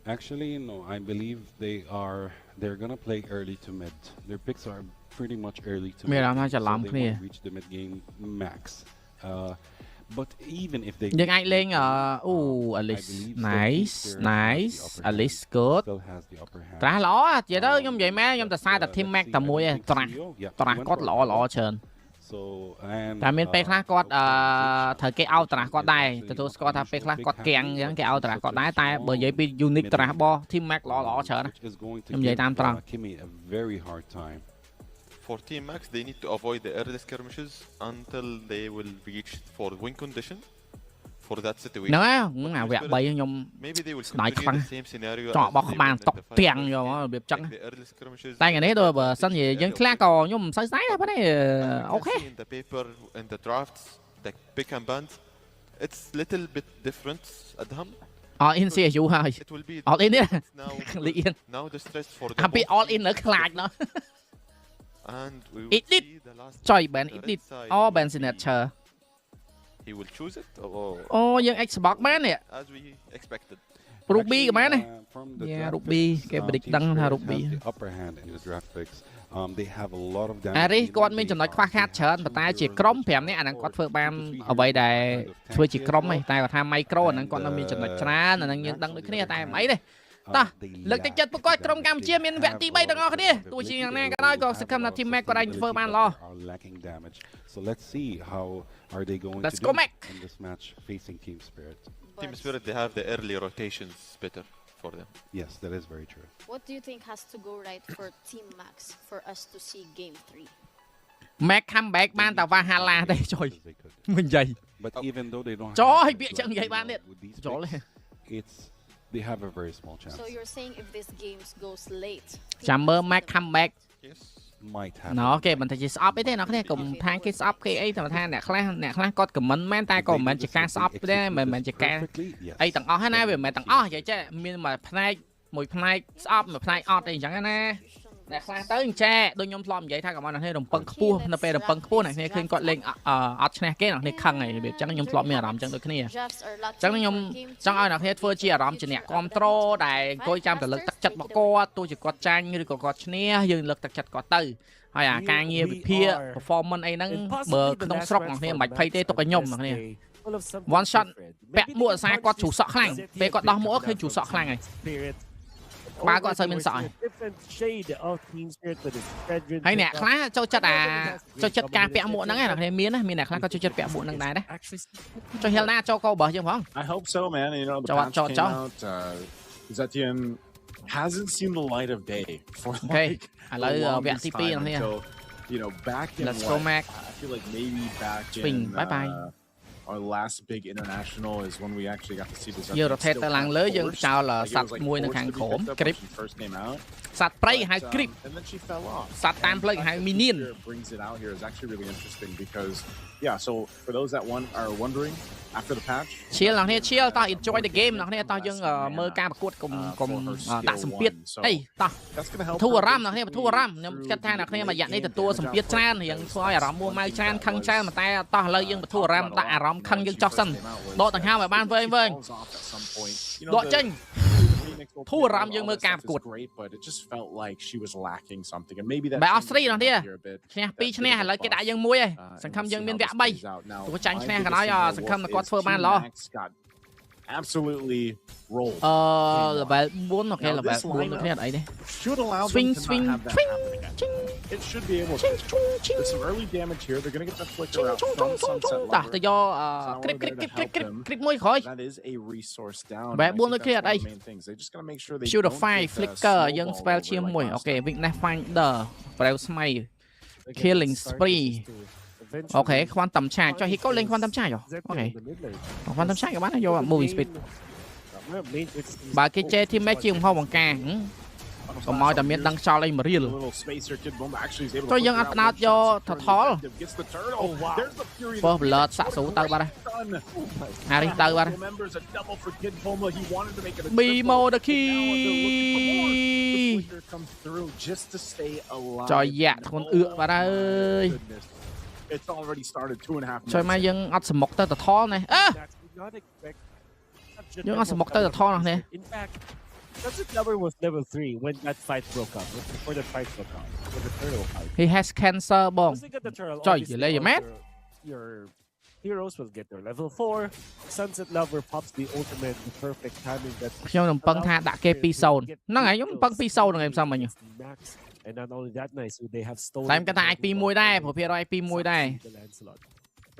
Actually, no. I believe they're gonna play early to mid. Their picks are pretty much early to mid, so they want to reach the mid game max. But even if they Nhưng reach anh lên mid game, Alice I believe nice still Team Spirit has the upper Alice hand. good Still has the upper hand. trả lõ vậy đó nhom vậy má nhom ta sai ta Let's team mac see. ta I don't mùi think tra CEO. Yeah, tra he went cốt for lõ lõ Bravo. trơn So and តែមានពេលខ្លះគាត់ okay, ត្រូវគេអោត្រាស់គាត់ដែរ actually ទទួល not ស្គាល់ថា the ពេល usual ខ្លះ pick គាត់កៀង happening, អញ្ចឹង but គេអោ this is ត្រាស់ such គាត់ a ដែរតែបើនិយាយពី strong unique ត្រាស់ mid របស់ lane, team mac ល្អច្រើនណា which is going to ខ្ញុំនិយាយ give តាមត្រង់ Kimmy a very hard time. For Team Max, they need to avoid the early skirmishes until they will reach for win condition for that situation. ហ្នឹងហើយណាវគ្គ3ខ្ញុំ Maybe they will ស្ដាយខ្លាំង continue the same scenario ចង់ as បោះ they ក្បាល were in តុក the fight ទាំង first យក game. របៀបចឹង Like the early skirmishes. តែថ្ងៃនេះដូចបើសិនជា the យើង area ខ្លះ of ក៏ខ្ញុំមិនសូវស្ដាយដែរប៉ុន្តែ And you can អូខេ see in the paper, in the drafts, the pick and band, it's little bit different Adham. អត់ in CSU ហើយ It will be All in there. different now. All in. Now the stress for the អាពី both all in teams នៅខ្លាច is ណោះ and we will It did. see the last ចុយ Ben the it did red side all will Ben be- signature He will choose it or អូយើង Xbox មែននេះ as we expected. Ruby Actually, ក៏មែននេះ from the Yeah, draft Ruby. picks, Cái predict Team đăng là Spirit Ruby. has the upper hand in the draft picks. They have a lot of damage. អារី dealing. គាត់មាន They ចំណុច are- ខ្វះខាត they ច្រើន have ប៉ុន្តែ two ជា heroes ក្រុម that 5 can នាក់អាហ្នឹង support គាត់ធ្វើបាន two to three អ្វី heroes ដែល kind of ធ្វើជា tanky ក្រុម as ហី well. តែគាត់ថា micro អាហ្នឹងគាត់នៅមានចំណុចច្រើនអាហ្នឹងយើងដឹងដូចគ្នាតែមិនអីទេ តោះ លើកទឹកចិត្តពួកគាត់ក្រុមកម្ពុជាមានវគ្គទី 3 ទាំងអស់គ្នាទោះជាយ៉ាងណាក៏ដោយក៏សង្ឃឹមថា Team Mac គាត់អាចធ្វើបានល្អ lacking damage. So let's see how are they going Let's to go, do Mac. in this match facing Team Spirit. Team Spirit, they have the early rotations better for them. Yes, that is very true. What do you think has to go right for Team Max for us to see Game 3? Mac comeback បានតែវ៉ាហាឡាទេចុយ As they could. មិននិយាយ But even though they don't ចុយ have ពាក្យ the ចឹងនិយាយបាន blood ទៀត with these ចូល picks, it's they have a very small chance. So you're saying if this game goes late, ចាំមើល Mac comeback Yes. Might happen. ណ៎គេមិនថាជាស្អប់អីទេអ្នកគ្នាកុំថាគេស្អប់គេអីតែថាអ្នកខ្លះគាត់ខមមិនមែនតែ If ក៏មិន they មែន do ជា this, ការ if ស្អប់ they ទេ execute មិនមែន this ជាការ perfectly, yes. អីទាំងអស់ហ្នឹងណាវាមិនមែនទាំងអស់និយាយចេះមានមួយផ្នែកមួយផ្នែកស្អប់មួយផ្នែកអត់អីអញ្ចឹងណាអ្នកខ្លះទៅអញ្ចេះដូចខ្ញុំធ្លាប់និយាយថាកុំឲ្យអ្នកគ្នារំពឹងខ្ពស់នៅពេលរំពឹងខ្ពស់អ្នកគ្នាឃើញគាត់លេងអត់ឈ្នះគេអ្នកគ្នាខឹងហើយរបៀបអញ្ចឹងខ្ញុំធ្លាប់មានអារម្មណ៍អញ្ចឹងដូចគ្នា drafts are អញ្ចឹង lacking ខ្ញុំ for Game ចង់ឲ្យ 3. អ្នកគ្នាធ្វើជាអារម្មណ៍ជាអ្នកគ្រប់គ្រងដែលអង្គុយចាំតែលើកទឹកចិត្តរបស់គាត់ទោះជាគាត់ចាញ់ឬក៏គាត់ឈ្នះយើងលើកទឹកចិត្តគាត់ទៅហើយអាការងារវិភាគ performance អីហ្នឹងបើក្នុងស្រុកអ្នកគ្នាមិនបាច់ភ័យទេទុកឲ្យខ្ញុំអ្នកគ្នា One shot ពាក់មួកអាសាគាត់ជ្រុះសក់ខ្លាំងពេលគាត់ដោះមួកឃើញជ្រុះសក់ខ្លាំងហើយ Ba có sao bên sợi. ហើយអ្នកខ្លះចូលចិត្តការពាក់មួកហ្នឹងឯងអ្នកគ្នាមានអ្នកខ្លះក៏ចូលចិត្តពាក់មួកហ្នឹងដែរណាចុះហេលណាចូលកោបើយើងផង I hope so, man. You know, the Cho- patch cho- came cho. out. Zetium hasn't seen the light of day for អូខេ like ឥឡូវ the វគ្គ longest ទី time 2អ្នកគ្នា until, you know, back in Let's go, what, Mac. I feel like maybe back Swing. in Bye-bye. Our last big international is when we actually got to see the យើង Zetium rotate still ទៅឡើងលើ have យើង force. ចោល Like, it សั was ត្វ like មួយនៅ force ខាង to be ក្រោម គ្ picked up រីប when she first came out. សត្វព្រៃហៅ But, គ្រីប and then she fell off. សត្វតាមផ្លូវគេហៅមីនៀន Spirit brings it out here is actually really interesting because, yeah, so for those that are wondering, after the patch, ឈៀលអ្នកគ្នាឈៀលតោះ enjoy the game អ្នកគ្នាតោះយើងមើលការប្រកួតកុំដាក់សម្ពាធអីតោះ that's going to help ធូរ her អារម្មណ៍ get អ្នកគ្នា through ធូរអារម្មណ៍ខ្ញុំគិតថាអ្នកគ្នាមួយរយៈនេះទទួលសម្ពាធច្រើនរៀងធ្វើឲ្យអារម្មណ៍មួម៉ៅច្រើនខឹងច្រើនប៉ុន្តែតោះឥឡូវយើងបធូរអារម្មណ៍ដាក់អារម្មណ៍ខឹងយើងចោះសិនដកដង្ហើមឲ្យបានវែង ដកចេញ ធូរអារម្មណ៍យើងមើលការប្រកួត great, but it just felt like she was lacking something, and maybe that បែរអស់ស្រីអ្នកគ្នា here a bit. ឈ្នះ2ឈ្នះឥឡូវគេដាក់យើងមួយហើយសង្ឃឹមយើងមានវគ្គ3 ទោះចាញ់ឈ្នះក៏ដោយសង្ឃឹមថាគាត់ធ្វើបានល្អ absolutely rolled. level 4 អូខេ level 4ដូចគ្នាអត់អីទេ Should allow Swing, them to swing, not have that swing, happen again. ching. It should be able to. There's some early damage here. They're gonna get the flicker out from Sunset តោះទៅ Lover. យកគ្រីបមួយក្រោយ That is a resource down. Bé and I buôn think nó kia that's one ở of the đây. main things. They just gotta make sure they don't Purify get the flicker យើង snowball spell over ជា like មួយ last អូខេ time. weakness finder ប្រៅស្មៃ killing spree អូខេ quantum charge ចុះ Hiko លេង quantum charge អូខេ quantum charge ក៏បានយក moving speed បើគេចេះ team match ជាងហោបង្ការ កុំឲ្យតែមានដឹងខ្យល់អីមករៀល The little spacer kid bomb actually is able ចុះ to យើង flicker អត់ out ផ្ដោត one យក shot. total Gets the turtle. There's the Fury. បើ blood សាក់ស្រូទៅបាត់ហើយ Done. អារីទៅបាត់ Members a double for Kid Poma. He wanted to make it a Bimo triple. the key. Now they're looking for more. The flicker comes through just to stay alive. ចុយយ៉ាក់ធ្ងន់អឿបាត់ហើយ Goodness. It's already started 2.5 minutes. ចុយមកយើងអត់សមុកទៅថលនេះអើយើងអត់សមុកទៅថលនេះ Sunset Lover was level 3 when that fight broke up. Before the fight broke up. When the turtle fight. He has cancer បង Once they get the turtle, Trời, obviously vậy là all mad. your heroes will get their level 4. Sunset Lover pops the ultimate, the perfect timing that ខ្ញុំនឹងពឹងថាដាក់គេ2-0 ហ្នឹងហើយខ្ញុំពឹង2-0ហ្នឹងឯងផ្សំមិញ And not only that nice, they have stolen. តែគាត់ថាអាច2-1ដែរព្រោះភាគរយ2-1ដែរ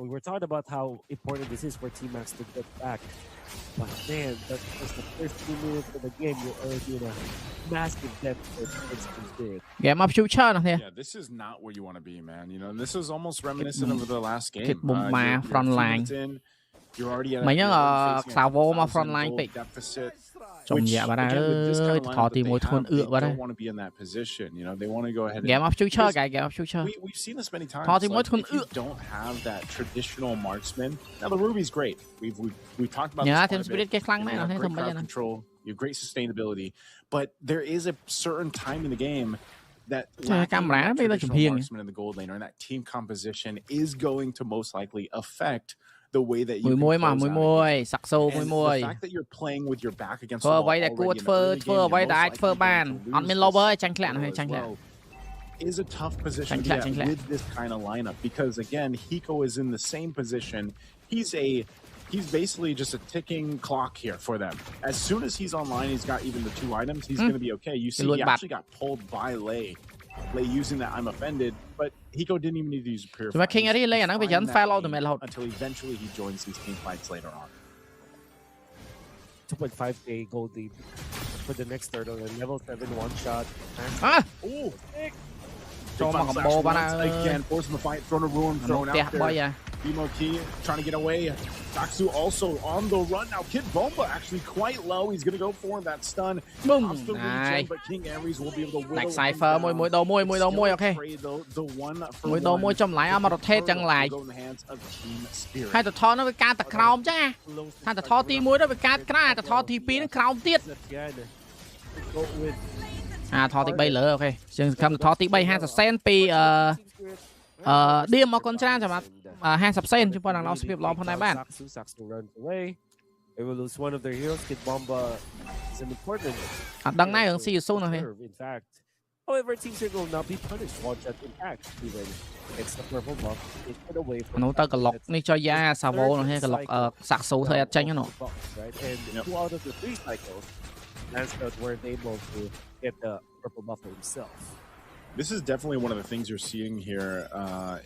We were talking about how important this is for Team Max to get back. But man, that's just the first 2 minutes of the game. You're already in a massive deficit for Team Spirit. Game of Future នោះនេះ Yeah, this is not where you want to be, man. You know, this is almost reminiscent of the last game. គេបំម៉ា front line You're already at មិញហ្នឹង facing សាវោមក a front line goal ពេក deficit. ចំញាក់បាត់ហើយ Again, with this kind អើយ of ថតទី lineup មួយ that ធ្ងន់ they អឿ have, បាត់ they ហើយ don't want to be in that position. You know, they want to go ahead and Game of Future guy Game of Future we've seen this many times. Thought he Like, might if you don't have that traditional marksman, now the Ruby's great. We've talked about this Yeah, quite Team a Spirit bit. គេខ្លាំង You ណាស់ have នេះ great ធ្វើមិន crowd ហ្នឹង control, you have great sustainability, but there is a certain time in the game that camera lacking that bây giờ chụp traditional hiền. marksman in the gold lane or in that team composition is going to most likely affect the way that you មួយ can មក close មួយ out a មួយ game. សាក់សូមួយ And មួយ the fact that you're playing with your back against ធ្វើ the អ្វី wall ដែលគួរ already in ធ្វើ the early ធ្វើ game, អ្វី you're ដែលអាច most ធ្វើ likely បាន going to អត់មាន lose lover ទេ this ចាញ់ធ្លាក់នោះ battle ហើយ as ចាញ់ធ្លាក់ well. Is a tough position to Chanh get lẹ. with this kind of lineup because again, Hiko is in the same position. He's basically just a ticking clock here for them. As soon as he's online, he's got even the 2 items. He's going to be okay. You see, look he bad. actually got pulled by Lei. Lei using that I'm offended, but Hiko didn't even need to use a purifier. តែ King រី He's លេអាហ្នឹងវា fine យ៉ាង that fail out lane តែមែនរហូត until eventually he joins these team fights later on. 2.5k gold lead for the next turtle and level 7 one shot. អើ Ooh, ចូលមក Big កំ Fox បោ Action បាត់ហើ once យ again, forcing the fight, throwing a ruin, ក្នុង thrown ផ្ទះ out 3 there. អា Bimo Key trying to get away. Saksu also on the run now. Kid Bomba actually quite low. He's going to go for that stun. Boom. Pops the Nice. regen, but King Ares will be able to whittle Like him Cypher down. មួយដូរមួយមួយដូរមួយ Still អូខេ afraid, though, the one for មួយដូរមួយ one. ចម្លាយអត់មក rotate ចឹងឡាយ Will go in the hands of Team Spirit. ហើយតថនោះវាកើតតែក្រោមចឹងថាតថទី1នោះវាកើតក្រៅតថទី2នោះក្រោមទៀត Go with អាថទី3លើអូខេយើងសង្ឃឹមតថទី3 50សេនពីឌៀមមកកូនច្រើនសម្រាប់50សេនជប៉ុនដល់ដល់ស្ពីបឡងផងដែរបាទ Saksu runs away. They will lose one of their heroes. Kid Bomba is an important អត់ដឹងដែររឿងស៊ីយូស៊ូនោះហេ serve, in fact. However, Team Spirit will not be punished. Watch that impact even. It's the purple buff. It's put away from នោះទៅក្លុកនេះចុះយ៉ាសាវ៉ូនោះហេក្លុកសាក់ស៊ូធ្វើអត់ចេញនោះ right? And 2 out of the 3 cycles, Lancelot weren't able to get the purple buff for himself. This is definitely one of the things you're seeing here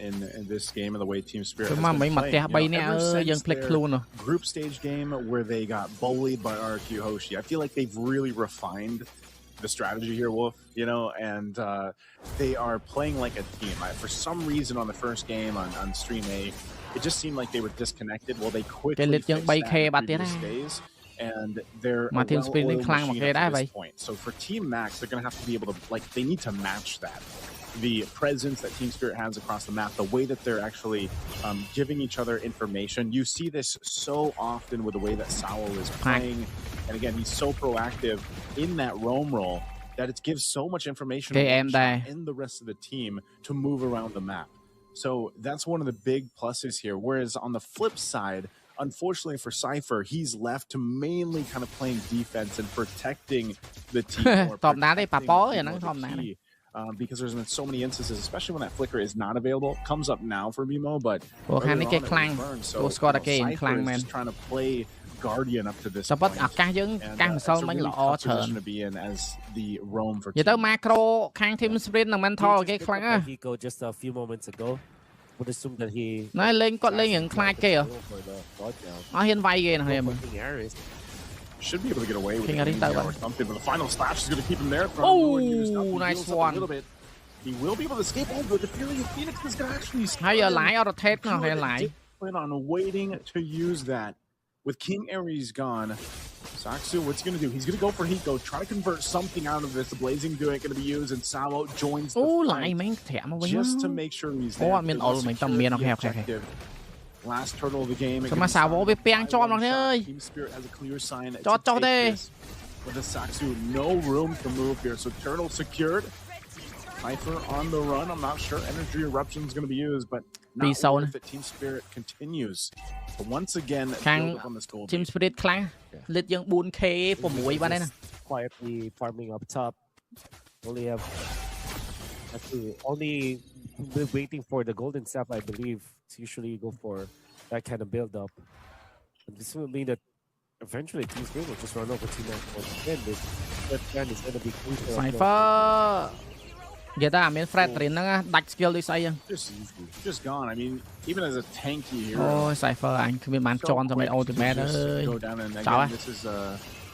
in this game and the way Team Spirit គឺ has មក been មិញមកផ្ទះ playing. 3នាក់ Ever អើយយើង since ភ្លេច their ខ្លួននោះ group stage game where they got bullied by RQ Hoshi, I feel like they've really refined the strategy here, Wolf, you know, and they are playing like a team. For some reason on the first game on Stream A, it just seemed like they were disconnected. Well, they quickly Cái lịch fixed những that 3K inបាត់ទៀត previous ហើយ days, and they're a Mà Team Spirit well-oiledខ្លាំងមក machine គេ up ដែរ to បៃ this point. So for Team Max, they're going to have to be able to, like, they need to match that. The presence that Team Spirit has across the map, the way that they're actually giving each other information. You see this so often with the way that Sowell is playing. And again, he's so proactive in that roam role that it gives so much information in the rest of the team to move around the map. So that's one of the big pluses here. Whereas on the flip side, unfortunately for Cypher, he's left to mainly kind of playing defense and protecting the team. Because there's been so many instances, especially when that flicker is not available, comes up now for Vimo, but earlier on it was burned. So Cypher is just trying to play Guardian up to this សប៉ុត point. ឱកាសយើងកាសម្សិលមិញល្អច្រើន to be in as the roam for និយាយទៅ macro ខាង Team Spirit នឹង mental គេខ្លាំងណាស់ Hiko just a few moments ago. Would assume that he ណែលេងគាត់លេងរឿងខ្លាចគេហ៎ for the drawdown. អត់ហ៊ានវាយគេហ្នឹង King Ares. Should be able to get away with King it Aris tahu, or something, but the final slash is going to keep him there. Oh, He nice heals up one. a little bit. He will be able to escape. Oh, but the Fury of Phoenix is going to actually ហើយឡាយអត់ rotate ហ្នឹងហើយឡាយ plan on waiting to use that. With King Ares gone, Saksu, what's he going to do? He's going to go for Hiko, try to convert something out of this. The Blazing Duet going to be used, and Sawo joins the អូ fight ឡាយមិញធាក់មកវិញ just to make sure he's អូ there. អត់មានអុលមិញតែមានអូខេអូខេ Last turtle of the game. សម្រាប់ Sawo វាពាំងជាប់នោះនេះអើយ Team Spirit has a clear sign. ចោតទេ With the Saksu, no room to move here. So turtle secured. Cypher on the run. I'm not sure energy eruption is going to be used, but not worth it. Team Spirit continues. But once again, build up on this gold. Team Spirit ខ្លាំងលិតយើង 4K 6 បាត់ហើយណា quietly farming up top. Only waiting for the golden staff, I believe. It's usually go for that kind of build up. And this will mean that eventually Team Spirit will just run over Team Max once again. This plan is gonna be crucial. Cypher. Giờ ta miễn Fred Trin nó đặt skill đi xây Just gone. I mean, even as a tanky hero. Ôi Cypher anh không biết bán tròn cho mày ultimate ơi. Sao ấy?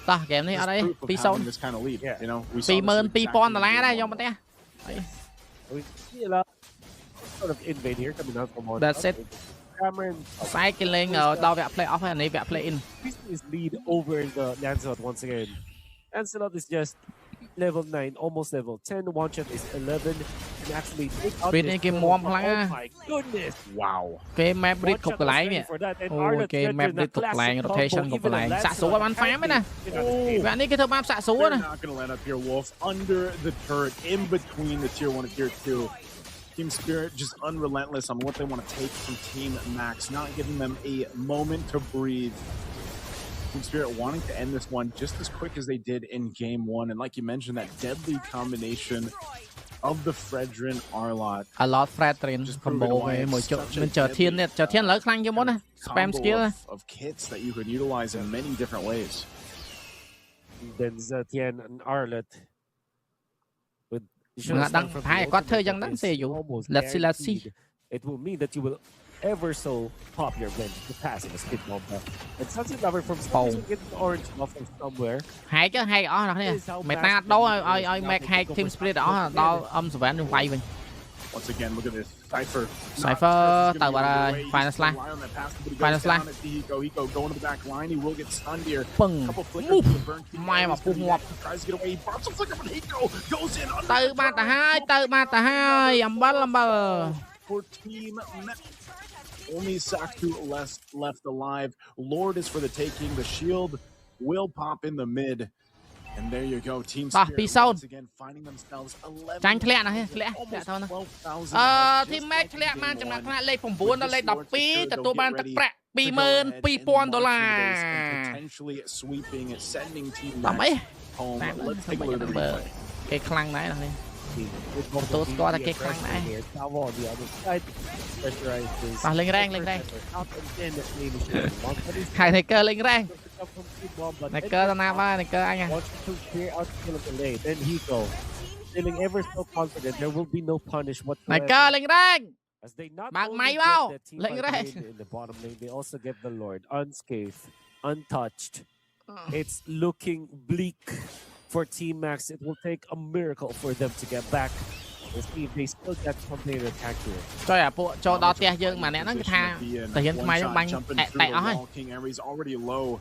Ta game này ở đây. Pi sâu. Pi mơn pi pon là lá đây, cho mà té. That's it. Cycling ở đâu vẽ play off hay này vẽ play in. Is lead over the Lancelot once again. Lancelot is just level 9, almost level 10. One shot is 11. And actually take out this oh my goodness. Wow. Cái map bridge cục lại nè. Ôi cái map bridge cục lại rotation cục lại. Xạ số bắn phá mới nè. Bạn đi cái thợ map xạ số nè. Not gonna let up here, Wolf. Under the turret, in between the tier 1 and tier 2. Team Spirit just unrelentless on what they want to take from Team Max, not giving them a moment to breathe. Team Spirit wanting to end this one just as quick as they did in game 1. And like you mentioned, that deadly combination of the Fredrin Arlott. A lot Fredrin combo với một chỗ mình chờ thiên lỡ khăn cho món này. Spam skill of kits that you could utilize in many different ways. Then Zetian and Arlott. Đăng hai có thời gian đăng xe dụ. Let's see. It will mean that you will ever so pop your blend to pass in a skid bomb. And Sunset Lover from Spawn get the orange buff from somewhere. Hai cái hay đó là thế. Mày ta đấu ai make hai Team Spirit đó âm sự vẹn quay mình. Once again, look at this. Cypher tao vào final slash. Final slash. Hiko going to the back line. He will get stunned here. Pừng. Mai mà phun ngọt. Từ ba ta hai. Âm bờ. For Team only Saktu left alive. Lord is for the taking. The shield will pop in the mid. And there you go. Team Spirit once again finding themselves 11. Tranh lẹ nè, lẹ thôi nè. Team Max lẹ mà chẳng hạn lên phòng 4 nó lên 12แต่ตัวบ้านตะแปะ$22,000 potentially sweeping it, sending Team Max home. Let's take a look at the replay. Cái khăn này là tôi score là cái khăn này. Lên rang. Hai thầy cơ lên rang. Này cơ ta nam ơi, này cơ anh à. Then Hiko, feeling ever so confident, there will be no punish whatsoever. Này cơ lên rang. As they not Bạn only máy get vào. the team Lên rang. in the bottom lane, they also get the Lord unscathed, untouched. It's looking bleak for Team Max. It will take a miracle for them to get back. Let's see if they still get something to attack here. Cho à bộ cho đó tia dương mà nè nó cái tha. Thể hiện cái máy trong banh tệ ơi. King Emery's already low.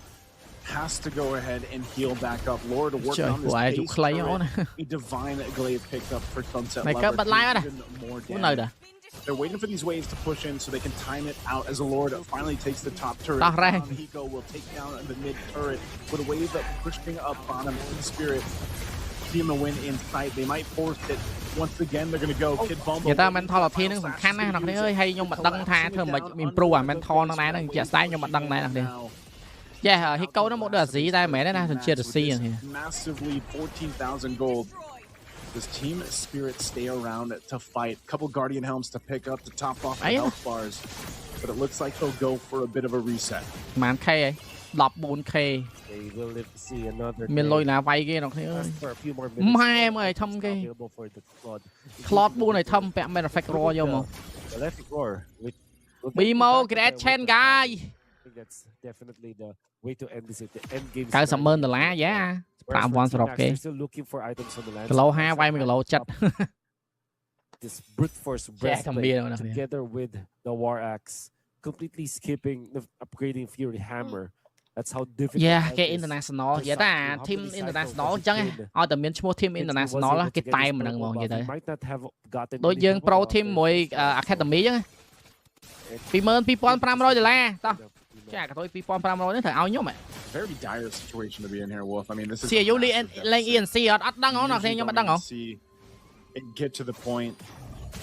Has to go ahead and heal back up. Lord working on this base turret. A divine glaive picked up for Sunset Lover. Bật lại Even more damage. They're waiting for these waves to push in so they can time it out as the Lord finally takes the top turret. Hiko will take down the mid turret with a wave that pushing up bottom. Team Spirit see him to win in sight. They might force it. Once again, they're gonna go. Kid Bumble. Người ta mentor là thiên nó cũng khăn á, nó ơi hay nhưng mà đăng tha thường mà improve à mentor nó này nó chả sai nhưng mà đăng này là đi. Yeah, Hiko nó một đợt gì đây mẹ đấy nè, thằng chia được C rồi. Massively 14,000 gold. Does Team Spirit stay around to fight? Couple Guardian Helms to pick up to top off the health bars, but it looks like they'll go for a bit of a reset. Màn K ấy, 14K. Miền lôi là vay kia nó thế ơi. Mai em ơi thâm cái. Cloud bu này thâm vẹn bên là fake roar vô mà. Bimo get chain guy. Cái summon là lá giá. Tạm one sọt kê. Lâu ha vay mình lâu chặt. This brute force breastplate together with the War Axe, completely skipping the upgrading Fury Hammer. That's how difficult. Yeah, cái international. Vậy ta team international chẳng ấy. Tầm miền mua team international là cái tay mình đang mong vậy đấy. Đối dương pro team mỗi academy chứ. Pi mơn pi pon $500 ta. Chả cả thôi pi pon $500 nữa thằng ao nhóc mẹ. Very dire situation to be in here, Wolf. I mean, this is. See, you lên ENC ở đăng nó thế nhưng mà đăng không? Get to the point.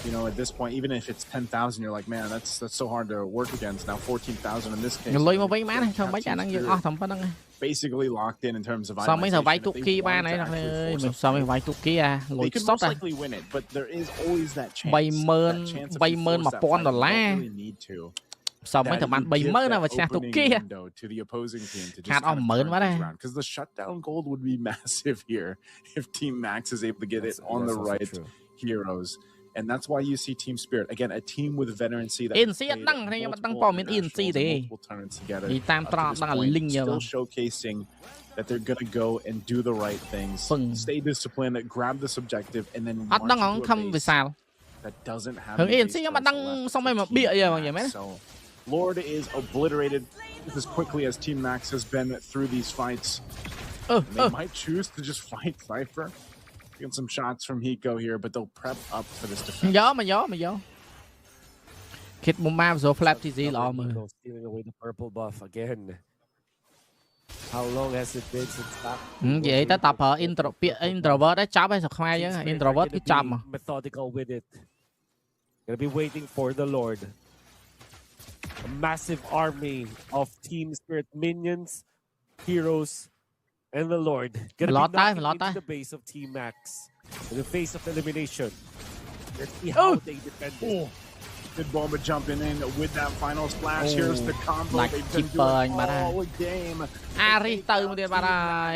You know, at this point, even if it's 10,000, you're like, man, that's so hard to work against. Now 14,000 in this case. Lôi mà vay má này, không mấy chả đang dương. Thầm phải đăng này. basically locked in terms of សមមិនទៅវាយ itemization. ទូ If គី they បាន wanted ហើយ to អ្នក actually នើយ force សមមិនវាយទូគីអាលុយ they could សុត most អា likely win it, but there is always that chance. 30000 that chance if you force that fight, you don't really need to. សមមិនទៅបាន That you give 30000 ណា that បើឈ្នះទូ opening គី window to the opposing team to just ខាតអស់ kind of 10000 turn បាត់ things ហើយ around. Because the shutdown gold would be massive here if Team Max is able to get it on the also right true. heroes. And that's why you see Team Spirit. Again, a team with veterancy that ANC អត់ដឹងខ្ញុំអត់ដឹងព័ត៌មាន ANC ទេ multiple tournaments together. និយាយតាមត្រង់អត់ដឹងអាលីងយើ Still showcasing that they're gonna go and do the right things, stay disciplined, grab this objective, and then អត់ដឹងអង្គខំវិសាល that doesn't have រឿង any ANC base ខ្ញុំអត់ដឹង left សុំឲ្យមក for បៀក Team យើ Max. យល់មែន So Lord is obliterated as quickly as Team Max has been through these fights. They might choose to just fight Cypher. Get some shots from Hiko here, but they'll prep up for this defense. យកគិតមុំមក zo flap TZ ល្អមើល Nico stealing away the purple buff again. How long has it been since that? និយាយទៅតាប្រើ intro ពាក្យ introvert ដែរចាប់ហើយស្រុកខ្មែរយើង Team Spirit introvert are គឺ gonna ចាប់ be methodical with it. Gonna be waiting for the Lord. A massive army of Team Spirit minions, heroes, and the Lord. Gonna Lot be time, knocking lot into time. the base of Team Max. In the face of elimination. Let's see how they defend it. Good Bomba jumping in with that final splash. Oh, Here's the combo like they've been keeper doing anh bạn ơi. all game. អារីទៅមួយទៀតបាទហើយ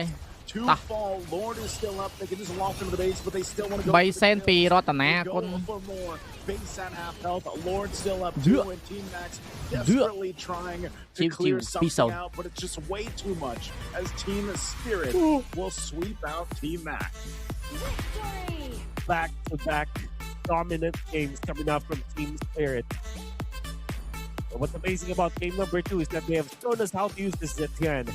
Two Ta. fall. Lord is still up. They can just walk into the base, but they still want to go. 3សេនពីរតនាគុណ Go for more. Base at half health. Lord still up Dựa. too, and Team Max desperately trying to Chill, clear chill, something peace out. out, but it's just way too much as Team Spirit will sweep out Team Max. Back-to-back dominant games coming out from Team Spirit. But what's amazing about game number 2 is that they have shown us how to use this Zetian.